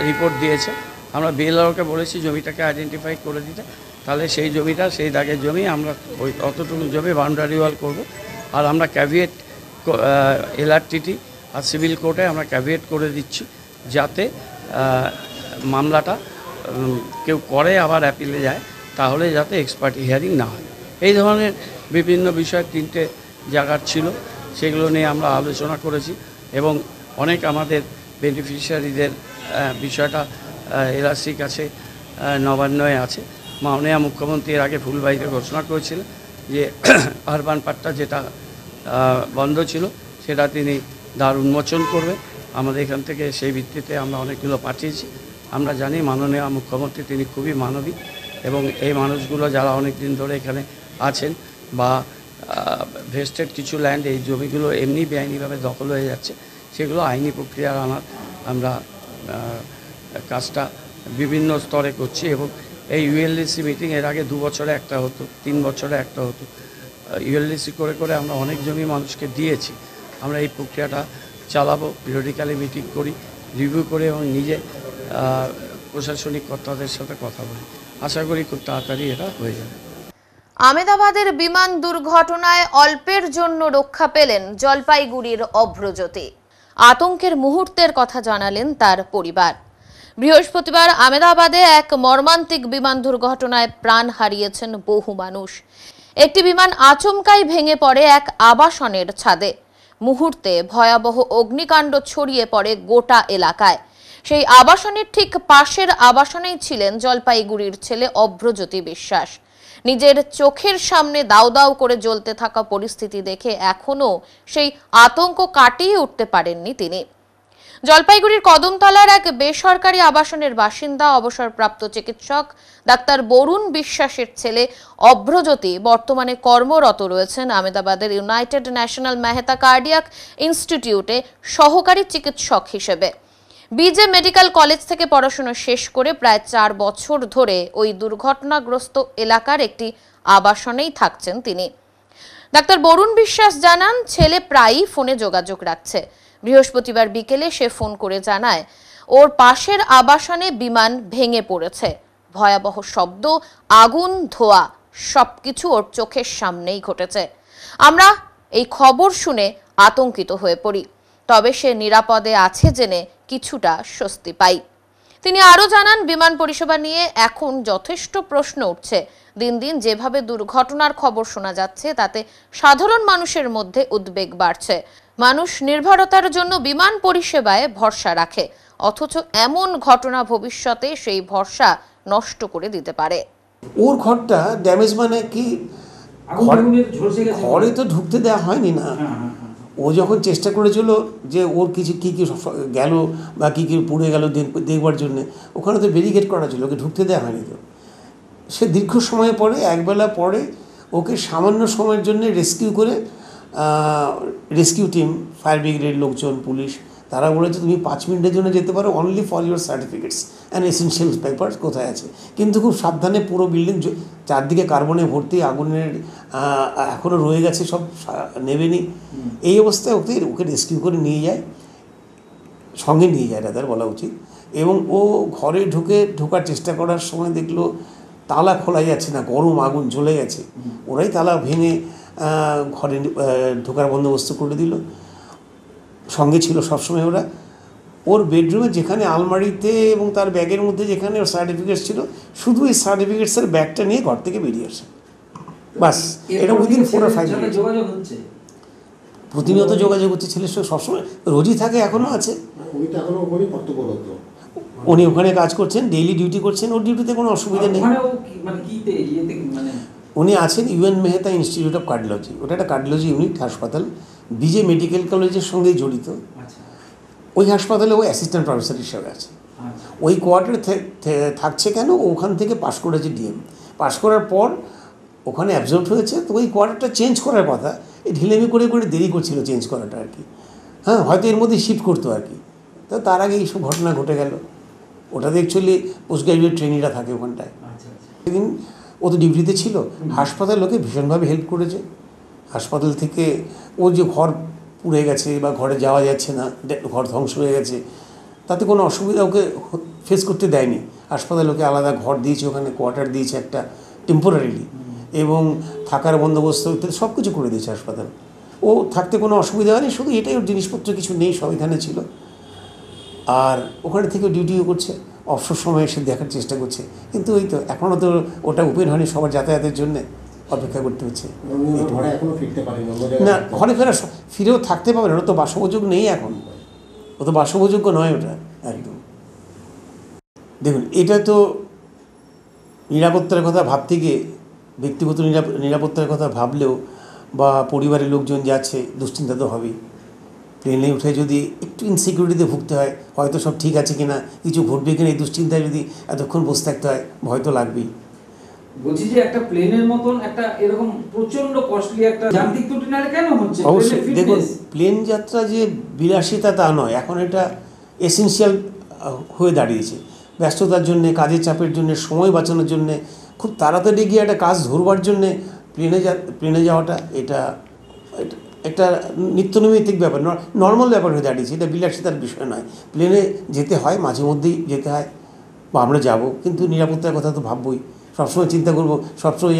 রিপোর্ট দিয়েছে। আমরা বিএলআরওকে বলেছি জমিটাকে আইডেন্টিফাই করে দিতে, তাহলে সেই জমিটা, সেই দাগের জমি আমরা ওই অতটুকু জমি বাউন্ডারি ওয়াল করবো। আর আমরা ক্যাভিয়েট এলআরটিটি আর সিভিল কোর্টে আমরা ক্যাভিয়েট করে দিচ্ছি, যাতে মামলাটা কেউ করে আবার অ্যাপিলে যায়, তাহলে যাতে এক্সপার্ট হিয়ারিং না হয়। এই ধরনের বিভিন্ন বিষয় 3টে জায়গার ছিল, সেগুলো নিয়ে আমরা আলোচনা করেছি এবং অনেক আমাদের বেনিফিশিয়ারিদের বিষয়টা এলআরসির কাছে নবান্নয়ে আছে। মাননীয় মুখ্যমন্ত্রী এর আগে ফুলবাড়িতে ঘোষণা করেছিলেন যে আরবান পাট্টা যেটা বন্ধ ছিল সেটা তিনি দ্বার উন্মোচন করবে। আমাদের এখান থেকে সেই ভিত্তিতে আমরা অনেকগুলো পাঠিয়েছি, আমরা জানি মাননীয় মুখ্যমন্ত্রী তিনি খুবই মানবিক, এবং এই মানুষগুলো যারা অনেক দিন ধরে এখানে আছেন বা ভেস্টেড কিছু ল্যান্ড, এই জমিগুলো এমনি বেআইনিভাবে দখল হয়ে যাচ্ছে, সেগুলো আইনি প্রক্রিয়ার আনার আমরা কাজটা বিভিন্ন স্তরে করছি। এবং এই ইউএলডিসি মিটিং এর আগে 2 বছরে একটা হতো, 3 বছরে একটা হতো। ইউএলডিসি করে করে আমরা অনেক জমি মানুষকে দিয়েছি। আমরা এই প্রক্রিয়াটা চালাবো, পিরিয়ডিক্যালি মিটিং করি, রিভিউ করে এবং নিজে প্রশাসনিক কর্তাদের সাথে কথা বলি। আশা করি খুব তাড়াতাড়ি এটা হয়ে যাবে। আমেদাবাদের বিমান দুর্ঘটনায় অল্পের জন্য রক্ষা পেলেন জলপাইগুড়ির অভ্রজ্যোতি। আতঙ্কের মুহূর্তের কথা জানালেন তার পরিবার। বৃহস্পতিবার আমেদাবাদে এক মর্মান্তিক বিমান দুর্ঘটনায় প্রাণ হারিয়েছেন বহু মানুষ। একটি বিমান আচমকাই ভেঙে পড়ে এক আবাসনের ছাদে। মুহূর্তে ভয়াবহ অগ্নিকাণ্ড ছড়িয়ে পড়ে গোটা এলাকায়। সেই আবাসনের ঠিক পাশের আবাসনেই ছিলেন জলপাইগুড়ির ছেলে অভ্রজ্যোতি বিশ্বাস। নিজের চোখের সামনে দাউ দাউ করে জ্বলতে থাকা পরিস্থিতি দেখে এখনো সেই আতঙ্ক কাটিয়ে উঠতে পারেননি তিনি। জলপাইগুড়ির কদমতলার এক বেসরকারি আবাসনের বাসিন্দা অবসরপ্রাপ্ত চিকিৎসক ডাক্তার বরুণ বিশ্বাসের ছেলে অভ্রজ্যোতি বর্তমানে কর্মরত রয়েছেন আমেদাবাদের ইউনাইটেড ন্যাশনাল মেহতা কার্ডিয়াক ইনস্টিটিউটে সহকারী চিকিৎসক হিসেবে। বিজে মেডিকেল কলেজ থেকে পড়াশোনা শেষ করে প্রায় 4 বছর ধরে ওই দুর্ঘটনাগ্রস্ত এলাকার একটি আবাসনেই থাকছেন তিনি। ডাক্তার বরুণ বিশ্বাস জানান, ছেলে প্রায়ই ফোনে যোগাযোগ রাখছে। বৃহস্পতিবার বিকেলে সে ফোন করে জানায় ওর পাশের আবাসনে বিমান ভেঙে পড়েছে। ভয়াবহ শব্দ, আগুন, ধোঁয়া সবকিছু ওর চোখের সামনেই ঘটেছে। আমরা এই খবর শুনে আতঙ্কিত হয়ে পড়ি, তবে সে নিরাপদে আছে জেনে কিছুটা স্বস্তি পাই। তিনি আরো জানান, বিমান পরিষেবা নিয়ে এখন যথেষ্ট প্রশ্ন উঠছে। দিন দিন যেভাবে দুর্ঘটনার খবর শোনা যাচ্ছে তাতে সাধারণ মানুষের মধ্যে উদ্বেগ বাড়ছে। মানুষ নির্ভরতার জন্য বিমান পরিষেবায় ভরসা রাখে, অথচ এমন ঘটনা ভবিষ্যতে সেই ভরসা নষ্ট করে দিতে পারে। ওর ঘরটা ড্যামেজ মানে কি, ঘরে তো ঢুকতে দেওয়া হয়নি না। ও যখন চেষ্টা করেছিল যে ওর কিছু কী কী গেল বা কী কী পুড়ে গেল দেখবার জন্যে, ওখানে তো ব্যারিকেড করা ছিল, ওকে ঢুকতে দেওয়া হয়নি। তো সে দীর্ঘ সময় পরে, একবেলা পরে ওকে সামান্য সময়ের জন্য রেস্কিউ করে রেস্কিউ টিম, ফায়ার ব্রিগেডের লোকজন, পুলিশ, তারা বলেছে তুমি 5 মিনিটের জন্য যেতে পারো, only for your certificates and essential paper কোথায় আছে। কিন্তু খুব সাবধানে, পুরো বিল্ডিং চারদিকে কার্বনে ভর্তি, আগুনের এখনও রয়ে গেছে, সব নেবেনি। এই অবস্থায় ওকে রেস্কিউ করে নিয়ে যায়, সঙ্গে নিয়ে যায় রাদার বলা উচিত। এবং ও ঘরে ঢোকার চেষ্টা করার সময় দেখলো তালা খোলা যাচ্ছে না, গরম আগুন জ্বলে গেছে। ওরাই তালা ভেঙে ঘরে ঢোকার বন্দোবস্ত করে দিল। সঙ্গে ছিল সবসময় ওরা। ওর বেডরুমে যেখানে আলমারিতে এবং তার ব্যাগের মধ্যে যেখানে ওর সার্টিফিকেটস ছিল, শুধু এই সার্টিফিকেটসের ব্যাগটা নিয়ে ঘর থেকে বেরিয়ে আসে, বাস। এটা উইদিন 4 or 5 মিনিট প্রতিনিয়ত যোগাযোগ হচ্ছে ছেলের সঙ্গে, সবসময় রোজই থাকে, এখনও আছে। উনি ওখানে কাজ করছেন, ডেইলি ডিউটি করছেন, ওর ডিউটিতে কোনো অসুবিধা নেই। উনি আছেন UN Mehta institute of cardiology, ওটা একটা কার্ডিওলজি ইউনিট হাসপাতাল, বিজে মেডিকেল কলেজের সঙ্গেই জড়িত। ওই হাসপাতালে ও অ্যাসিস্ট্যান্ট প্রফেসর হিসেবে আছে। ওই কোয়ার্টারে থাকছে কেন, ওখান থেকে পাশ করেছে ডিএম। পাশ করার পর ওখানে অ্যাবজর্ব হয়েছে, তো ওই কোয়ার্টারটা চেঞ্জ করার কথা, এই ঢিলেমি করে করে দেরি করছিল চেঞ্জ করাটা আর কি। হ্যাঁ, হয়তো এর মধ্যে শিফট করতো আর কি। তো তার আগে এইসব ঘটনা ঘটে গেল। ওটাতে অ্যাকচুয়ালি পোস্ট গ্রাজুয়েট ট্রেনিংরা থাকে ওখানটায়। সেদিন ও তো ডিউটিতে ছিল, হাসপাতাল লোকে ভীষণভাবে হেল্প করেছে। হাসপাতাল থেকে ও যে ঘর পুড়ে গেছে বা ঘরে যাওয়া যাচ্ছে না, ঘর ধ্বংস হয়ে গেছে, তাতে কোনো অসুবিধা ওকে ফেস করতে দেয়নি। হাসপাতাল লোকে আলাদা ঘর দিয়েছে, ওখানে কোয়ার্টার দিয়েছে একটা টেম্পোরারিলি, এবং থাকার বন্দোবস্ত সব কিছু করে দিয়েছে হাসপাতাল। ও থাকতে কোনো অসুবিধা হয়নি, শুধু এটাই ওর জিনিসপত্র কিছু নেই, সব এখানে ছিল। আর ওখানে থেকে ডিউটিও করছে, অবসর সময় এসে দেখার চেষ্টা করছে। কিন্তু ওই তো এখনও তো ওটা ওপেন হয়নি, সবার যাতায়াতের জন্যে অপেক্ষা করতে হচ্ছে। না, ঘরে ফিরেও থাকতে পারবে না, ওটা তো বাসযোগ্য নেই এখন, ও তো বাসযোগ্য নয় ওটা একদম। দেখুন, এটা তো নিরাপত্তার কথা ভাবতে গিয়ে, ব্যক্তিগত নিরাপত্তার কথা ভাবলেও বা পরিবারের লোকজন যাচ্ছে, দুশ্চিন্তা তো হবেই। প্লেনে উঠে যদি একটু ইনসিকিউরিটিতে ভুগতে হয়, হয়তো সব ঠিক আছে কিনা, কিছু ঘটবে কিনা, এই দুশ্চিন্তায় যদি এতক্ষণ বসে থাকতে হয়, ভয় তো লাগবেই। বলছি যে একটা প্লেনের মতন একটা এরকম প্রচন্ড কস্টলি একটা যান্ত্রিক ত্রুটি না কেন হচ্ছে? অবশ্যই দেখুন, প্লেন যাত্রা যে বিলাসিতা তা নয়, এখন এটা এসেনশিয়াল হয়ে দাঁড়িয়েছে। ব্যস্ততার জন্যে, কাজের চাপের জন্যে, সময় বাঁচানোর জন্যে, খুব তাড়াতাড়ি গিয়ে একটা কাজ ধরবার জন্যে প্লেনে যাওয়াটা এটা একটা নিত্যনৈমিত্তিক ব্যাপার, নর্মাল ব্যাপার হয়ে দাঁড়িয়েছে। এটা বিলাসিতার বিষয় নয়। প্লেনে যেতে হয়, মাঝে মধ্যেই যেতে হয়, বা আমরা যাব, কিন্তু নিরাপত্তার কথা তো ভাববই। সবসময় চিন্তা করবো, সবসময়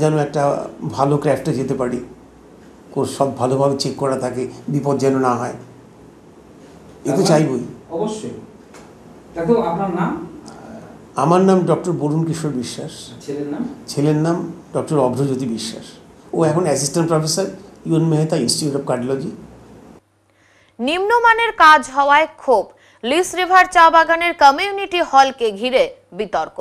যেন একটা ভালো ক্র্যাফটে যেতে পারি, সব ভালোভাবে চেক করা থাকে, বিপদ যেন না হয়, এ তো চাইবই। অবশ্যই। দেখো, আপনার নাম? আমার নাম ডক্টর বরুণ কিশোর বিশ্বাস। ছেলের নাম? ছেলের নাম ডক্টর অভ্রজ্যোতি বিশ্বাস। ও এখন assistant professor, UN Mehta institute of cardiology. নিম্নমানের কাজ হওয়ায় ক্ষোভ, লিস রিভার চা বাগানের কমিউনিটি হলকে ঘিরে বিতর্ক।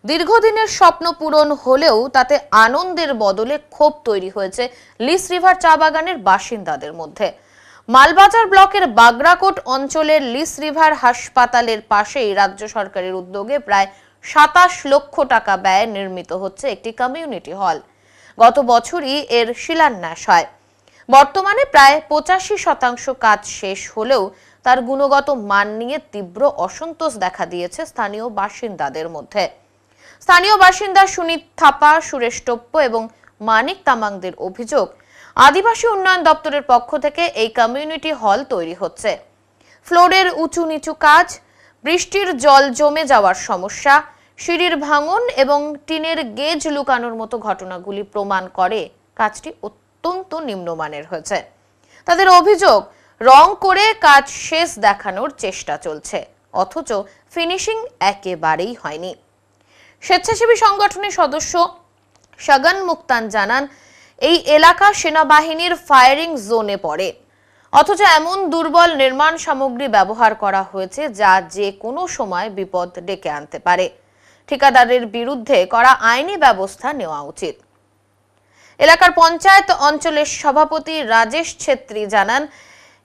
দীর্ঘদিনের স্বপ্ন পূরণ হলেও তাতে আনন্দের বদলে ক্ষোভ তৈরি হয়েছে লিস রিভার চা বাগানের বাসিন্দাদের মধ্যে। মালবাজার ব্লকের বাগরাকোট অঞ্চলের লিস রিভার হাসপাতালের পাশেই রাজ্য সরকারের উদ্যোগে প্রায় ২৭ লক্ষ টাকা ব্যয়ে নির্মিত হচ্ছে একটি কমিউনিটি হল। গত বছরই এর শিলান্যাস হয়। বর্তমানে প্রায় ৮৫% কাজ শেষ হলেও তার গুণগত মান নিয়ে তীব্র অসন্তোষ দেখা দিয়েছে স্থানীয় বাসিন্দাদের মধ্যে। স্থানীয় বাসিন্দা সুনীত থাপা, সুরেশ টোপ্প এবং মানিক তামাংদের অভিযোগ, আদিবাসী উন্নয়ন দপ্তরের পক্ষ থেকে এই কমিউনিটি হল তৈরি হচ্ছে। ফ্লোরের উঁচু নিচু কাজ, বৃষ্টির জল জমে যাওয়ার সমস্যা, সিঁড়ির ভাঙন এবং টিনের গেজ লুকানোর মতো ঘটনাগুলি প্রমাণ করে কাজটি অত্যন্ত নিম্নমানের হয়েছে। তাদের অভিযোগ, রং করে কাজ শেষ দেখানোর চেষ্টা চলছে, অথচ ফিনিশিং একেবারেই হয়নি। স্বেচ্ছাসেবী সংগঠনের সদস্য শাগান মুক্তান জানান, এই এলাকা সেনাবাহিনীর ফায়ারিং জোনে পড়ে, অথচ এমন দুর্বল নির্মাণ সামগ্রী ব্যবহার করা হয়েছে যা যে কোনো সময় বিপদ ডেকে আনতে পারে। ঠিকাদারের বিরুদ্ধে কড়া আইনি ব্যবস্থা নেওয়া উচিত। এলাকার পঞ্চায়েত অঞ্চলের সভাপতি রাজেশ ছেত্রী জানান,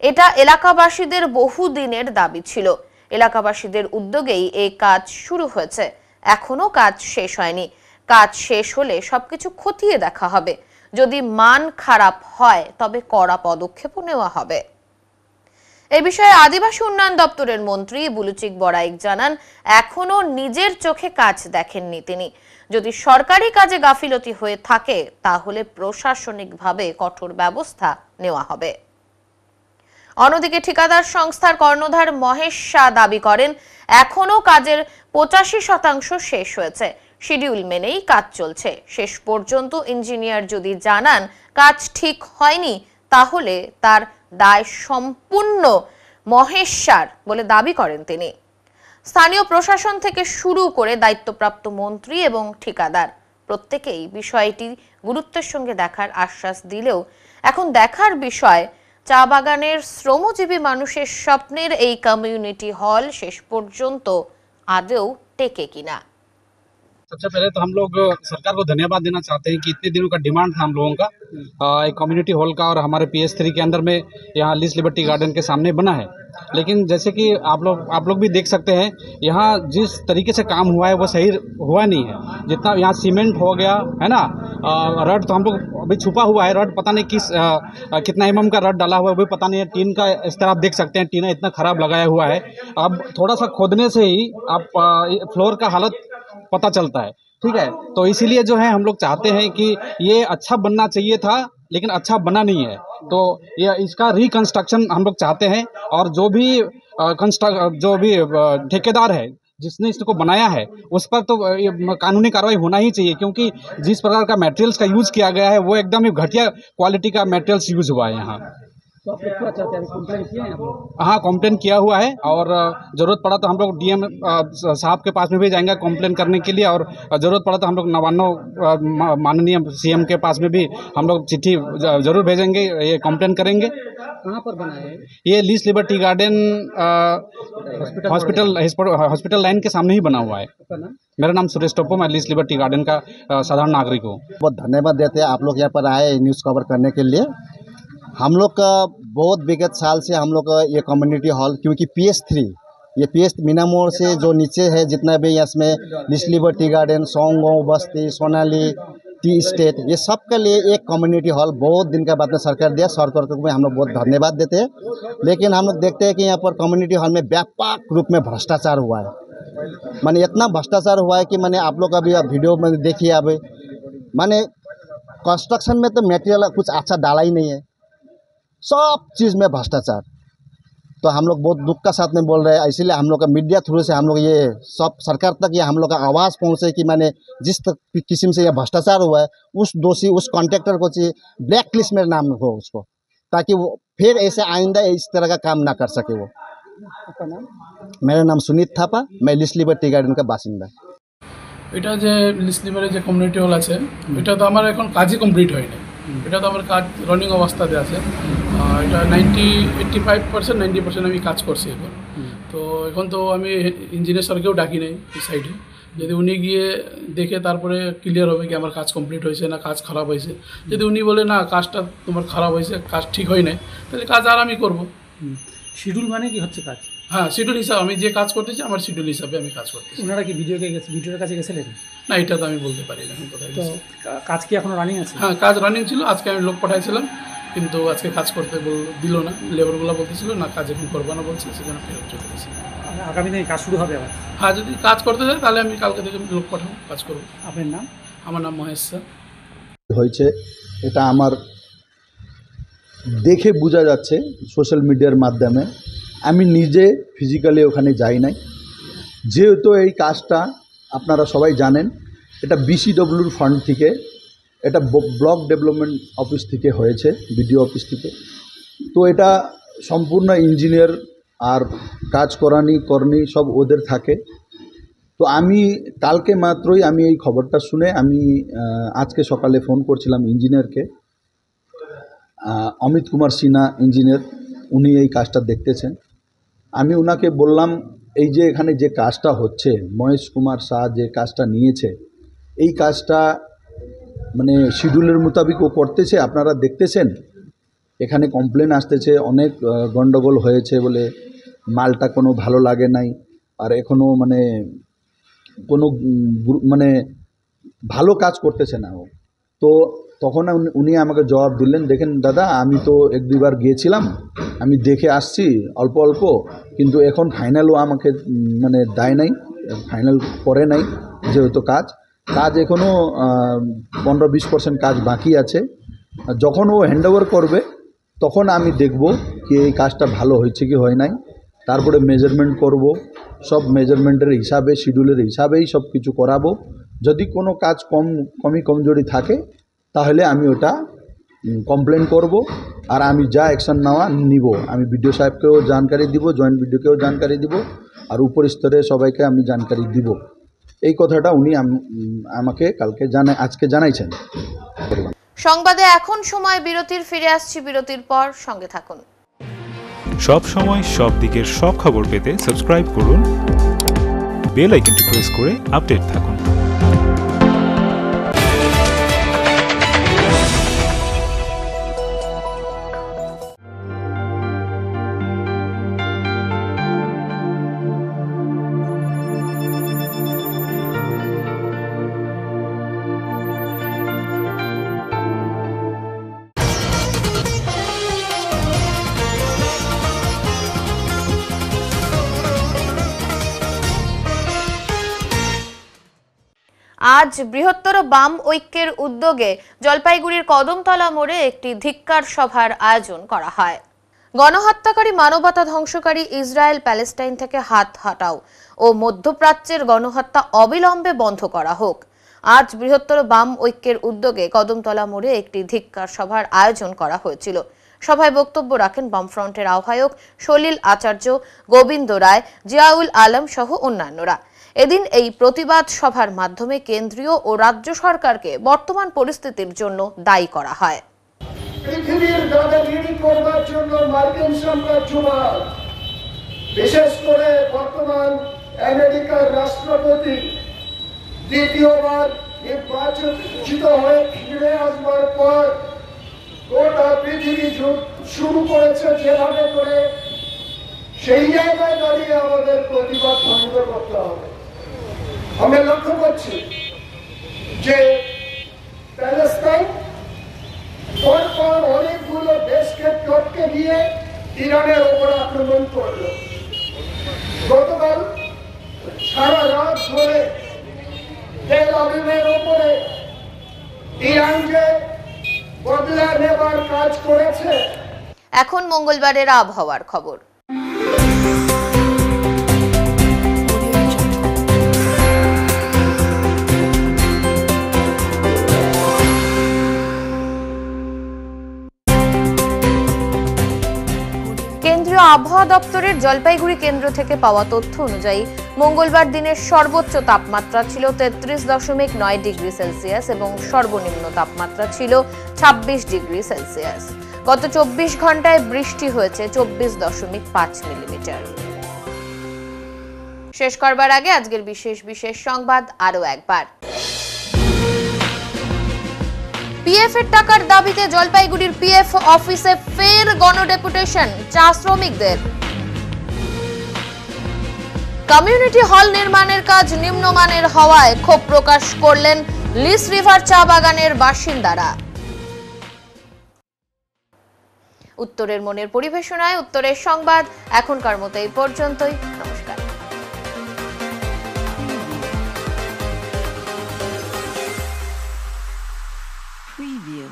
এটা এলাকাবাসীদের বহুদিনের দাবি ছিল। এলাকাবাসীদের উদ্যোগেই এই কাজ শুরু হয়েছে। এখনো কাজ শেষ হয়নি। কাজ শেষ হলে সবকিছু খতিয়ে দেখা হবে। যদি মান খারাপ হয় তবে কড়া পদক্ষেপও নেওয়া হবে। এই বিষয়ে আদিবাসী উন্নয়ন দপ্তরের মন্ত্রী বুলুচিক বড়াইক জানান, এখনো নিজের চোখে কাজ দেখেননি তিনি। যদি সরকারি কাজে গাফিলতি হয়ে থাকে তাহলে প্রশাসনিকভাবে কঠোর ব্যবস্থা নেওয়া হবে। অন্যদিকে ঠিকাদার সংস্থার কর্ণধার মহেশ শাহ দাবি করেন, এখনো কাজের 85% শেষ হয়েছে। শিডিউল মেনেই কাজ চলছে। শেষ পর্যন্ত ইঞ্জিনিয়ার যদি জানান কাজ ঠিক হয়নি তাহলে তার দায় সম্পূর্ণ মহেশ শাহর বলে দাবি করেন তিনি। স্থানীয় প্রশাসন থেকে শুরু করে দায়িত্বপ্রাপ্ত মন্ত্রী এবং ঠিকাদার প্রত্যেকেই বিষয়টি গুরুত্বের সঙ্গে দেখার আশ্বাস দিলেও এখন দেখার বিষয় চা বাগানের শ্রমজীবী মানুষের স্বপ্নের এই কমিউনিটি হল শেষ পর্যন্ত আদৌ টেকে কিনা। सबसे पहले तो हम लोग सरकार को धन्यवाद देना चाहते हैं कि इतने दिनों का डिमांड था हम लोगों का एक कम्युनिटी हॉल का, और हमारे PS3 के अंदर में यहाँ लिस लिबर्टी गार्डन के सामने बना है। लेकिन जैसे कि आप लोग भी देख सकते हैं, यहाँ जिस तरीके से काम हुआ है वो सही हुआ नहीं है। जितना यहाँ सीमेंट हो गया है ना, रड तो हम लोग अभी छुपा हुआ है, रड पता नहीं कितना mm का रड डाला हुआ है वो पता नहीं है। टीन का इस तरह आप देख सकते हैं, टीना इतना खराब लगाया हुआ है। अब थोड़ा सा खोदने से ही आप फ्लोर का हालत पता चलता है, ठीक है। तो इसीलिए जो है हम लोग चाहते हैं कि ये अच्छा बनना चाहिए था लेकिन अच्छा बना नहीं है, तो ये इसका रिकंस्ट्रक्शन हम लोग चाहते हैं। और जो भी ठेकेदार है जिसने इसको बनाया है उस पर तो कानूनी कार्रवाई होना ही चाहिए, क्योंकि जिस प्रकार का मटेरियल्स का यूज़ किया गया है वो एकदम ही घटिया क्वालिटी का मटेरियल्स यूज़ हुआ है यहाँ। तो आप लोग क्या चाहते हैं, कंप्लेंट किए हैं? हाँ, कंप्लेंट किया हुआ है, और ज़रूरत पड़ा तो हम लोग DM साहब के पास में भी जाएंगे कंप्लेंट करने के लिए, और ज़रूरत पड़ा तो हम लोग नवान्नो माननीय CM के पास में भी हम लोग चिट्ठी ज़रूर भेजेंगे, ये कंप्लेंट करेंगे। कहाँ पर बना है ये लिस लिबर्टी गार्डन हॉस्पिटल लाइन के सामने ही बना हुआ है। मेरा नाम सुरेश टोप्पो, मैं लिस लिबर्टी गार्डन का साधारण नागरिक हूँ। बहुत धन्यवाद देते हैं आप लोग यहाँ पर आए न्यूज़ कवर करने के लिए। हम लोग का बहुत विगत साल से हम लोग का ये कम्युनिटी हॉल, क्योंकि PS3 ये PS मीना मोड़ से जो नीचे है जितना भी इसमें लिटिल लिबर्टी गार्डन, सोंगो बस्ती, सोनाली, टी स्टेट, ये सब के लिए एक कम्युनिटी हॉल बहुत दिन के बाद में सरकार दिया। सरकार को भी हम लोग बहुत धन्यवाद देते हैं। लेकिन हम लोग देखते हैं कि यहाँ पर कम्युनिटी हॉल में व्यापक रूप में भ्रष्टाचार हुआ है। माने इतना भ्रष्टाचार हुआ है कि मैंने आप लोग अभी वीडियो में देखिए, अब माने कंस्ट्रक्शन में तो मटेरियल कुछ अच्छा डाला ही नहीं है, सब चीज़ में भ्रष्टाचार। तो हम लोग बहुत दुख का साथ में बोल रहे हैं। इसीलिए हम लोग का मीडिया थ्रू से हम लोग ये सब सरकार तक ये हम लोग का आवाज़ पहुँचे कि मैंने जिस किस्म से ये भ्रष्टाचार हुआ है उस दोषी, उस कॉन्ट्रैक्टर को चाहिए ब्लैक लिस्ट में नाम हो उसको, ताकि वो फिर ऐसे आइंदा इस तरह का काम ना कर सके वो। मेरा नाम सुनीत थापा, मैं लिटिल लिबर्टी गार्डन का बासिंदा। এটা যে লিটিল লিবারে যে কমিউনিটি হল আছে এটা তো আমার এখন কাজই কমপ্লিট হয়নি, এটা তো আমার কাজ রানিং অবস্থাতে আছে। এটা 85% 90% আমি কাজ করছি এখন। তো এখন তো আমি ইঞ্জিনিয়ার স্যারকেও ডাকি নাই এই সাইডে, যদি উনি গিয়ে দেখে তারপরে ক্লিয়ার হবে কি আমার কাজ কমপ্লিট হয়েছে না কাজ খারাপ হয়েছে। যদি উনি বলে না কাজটা তোমার খারাপ হয়েছে, কাজ ঠিক হয় নাই, তাহলে কাজ আর আমি করবো। শিডিউল মানে কি হচ্ছে কাজ? হ্যাঁ, শিডিউল হিসাবে আমি যে কাজ করতেছি আমার শিডিউল হিসাবে আমি কাজ করতেছি। ওনারা কি ভিডিওর কাছে গেছিলেন? না, এটা তো আমি বলতে পারি না কোথায়। তো কাজ কি এখনো রানিং আছে? হ্যাঁ, কাজ রানিং ছিল। আজকে আমি লোক পাঠাইছিলাম, কিন্তু আজকে কাজ করতে দিল না। লেবারগুলো বলতেছিল না কাজ এখন করবো না বলছে, সেখানে ফেরত চলে গেছে। আগামী দিনে কাজ শুরু হবে আবার? হ্যাঁ, যদি কাজ করতে চাই তাহলে আমি কালকে থেকে লোক পাঠাবো, কাজ করবো। আপনার নাম? আমার নাম মহেশ স্যার। হয়েছে এটা আমার দেখে বোঝা যাচ্ছে সোশ্যাল মিডিয়ার মাধ্যমে। আমি নিজে ফিজিক্যালি ওখানে যাই নাই, যেহেতু এই কাজটা আপনারা সবাই জানেন এটা BCWর ফান্ড থেকে, এটা ব্লক ডেভেলপমেন্ট অফিস থেকে হয়েছে, বিডিও অফিস থেকে। তো এটা সম্পূর্ণ ইঞ্জিনিয়ার আর কাজ করনি সব ওদের থাকে। তো আমি কালকে মাত্রই আমি এই খবরটা শুনে আমি আজকে সকালে ফোন করছিলাম ইঞ্জিনিয়ারকে, অমিত কুমার সিনহা ইঞ্জিনিয়ার, উনি এই কাজটা দেখতেছেন। আমি ওনাকে বললাম এই যে এখানে যে কাজটা হচ্ছে, মহেশ কুমার শাহ যে কাজটা নিয়েছে, এই কাজটা মানে শিডিউলের মোতাবিক ও করতেছে, আপনারা দেখতেছেন। এখানে কমপ্লেন আসতেছে অনেক গন্ডগোল হয়েছে বলে, মালটা কোনো ভালো লাগে নাই, আর এখনও মানে কোনো মানে ভালো কাজ করতেছে না ও। তো তখন উনি আমাকে জবাব দিলেন, দেখেন দাদা আমি তো 1-2 বার গিয়েছিলাম, আমি দেখে আসছি অল্প অল্প, কিন্তু এখন ফাইনালও আমাকে মানে দেয় নাই, ফাইনাল করে নাই, যেহেতু কাজ এখনও 15-20% কাজ বাকি আছে। যখন ও হ্যান্ডওভার করবে তখন আমি দেখব কি এই কাজটা ভালো হয়েছে কি হয় নাই, তারপরে মেজারমেন্ট করব, সব মেজারমেন্টের হিসাবে শিডিউলের হিসাবেই সব কিছু করাবো। যদি কোনো কাজ কমজোরি থাকে তাহলে আমি ওটা কমপ্লেন করব, আর আমি যা অ্যাকশন নিব আমি বিডিও সাহেবকেও জানকারি দিব, জয়েন্ট বিডিওকেও জানকারি দিব, আর উপর স্তরে সবাইকে আমি জানকারি দিব। এই কথাটা উনি আমাকে আজকে জানাইছেন। সংবাদে এখন সময় বিরতির, ফিরে আসছি বিরতির পর, সঙ্গে থাকুন। সব সময় সব দিকের সব খবর পেতে সাবস্ক্রাইব করুন, বেল আইকনটি প্রেস করে আপডেট থাকুন। আজ বৃহত্তর বাম ঐক্যের উদ্যোগে জলপাইগুড়ির কদমতলা মোড়ে একটি ধিক্কার সভার আয়োজন করা হয়। গণহত্যাকারী, মানবতা ধ্বংসকারী ইসরায়েল প্যালেস্টাইন থেকে হাত হটাও ও মধ্যপ্রাচ্যের গণহত্যা অবিলম্বে বন্ধ করা হোক। আজ বৃহত্তর বাম ঐক্যের উদ্যোগে কদমতলা মোড়ে একটি ধিক্কার সভার আয়োজন করা হয়েছিল। সভায় বক্তব্য রাখেন বামফ্রন্টের আহ্বায়ক সলিল আচার্য, গোবিন্দ রায়, জিয়াউল আলম সহ অন্যান্যরা। এদিন এই প্রতিবাদ সভার মাধ্যমে কেন্দ্রীয় ও রাজ্য সরকারকে বর্তমান পরিস্থিতির জন্য দায়ী করা হয়। পৃথিবীর দাদাগিরি করবার জন্য মার্কিন সাম্রাজ্যবাদ, বিশেষ করে বর্তমান আমেরিকার রাষ্ট্রপতি দ্বিতীয়বার নির্বাচিত হয়ে ফিরে আসবার পর গোটা পৃথিবী শুরু করেছে যেভাবে করে, সেই জায়গায় দাঁড়িয়ে আমাদের প্রতিবাদ ভঙ্গ করতে হবে। আমরা লক্ষ্য করছি যে প্যালেস্টাইন পরপর অনেকগুলো দেশকে টপকে গিয়ে ইরানের ওপর আক্রমণ করল। গতকাল সারা রাত ধরে তেল আবিবের ওপরে ইরান যে বদলা নেবার কাজ করেছে। এখন মঙ্গলবারের আবহাওয়ার খবর। কেন্দ্রীয় আবহাওয়া দপ্তরের জলপাইগুড়ি কেন্দ্র থেকে পাওয়া তথ্য অনুযায়ী মঙ্গলবার দিনের সর্বোচ্চ তাপমাত্রা ছিল 33.9 ডিগ্রি সেলসিয়াস এবং সর্বনিম্ন তাপমাত্রা ছিল 26 ডিগ্রি সেলসিয়াস। গত 24 ঘন্টায় বৃষ্টি হয়েছে 24.5 মিলিমিটার। শেষ করবার আগে আজকের বিশেষ সংবাদ আরো একবার। পিএফ এর টাকার দাবিতে জলপাইগুড়ির পিএফ অফিসে ফের গণডেপুটেশন চা শ্রমিকদের। কমিউনিটি হল নির্মাণের কাজ নিম্নমানের হওয়ায় ক্ষোভ প্রকাশ করলেন লিস রিভার চা বাগানের বাসিন্দারা। উত্তরের মনের পরিবেশনায় উত্তরের সংবাদ এখনকার মতো এই পর্যন্তই। নমস্কার। Preview.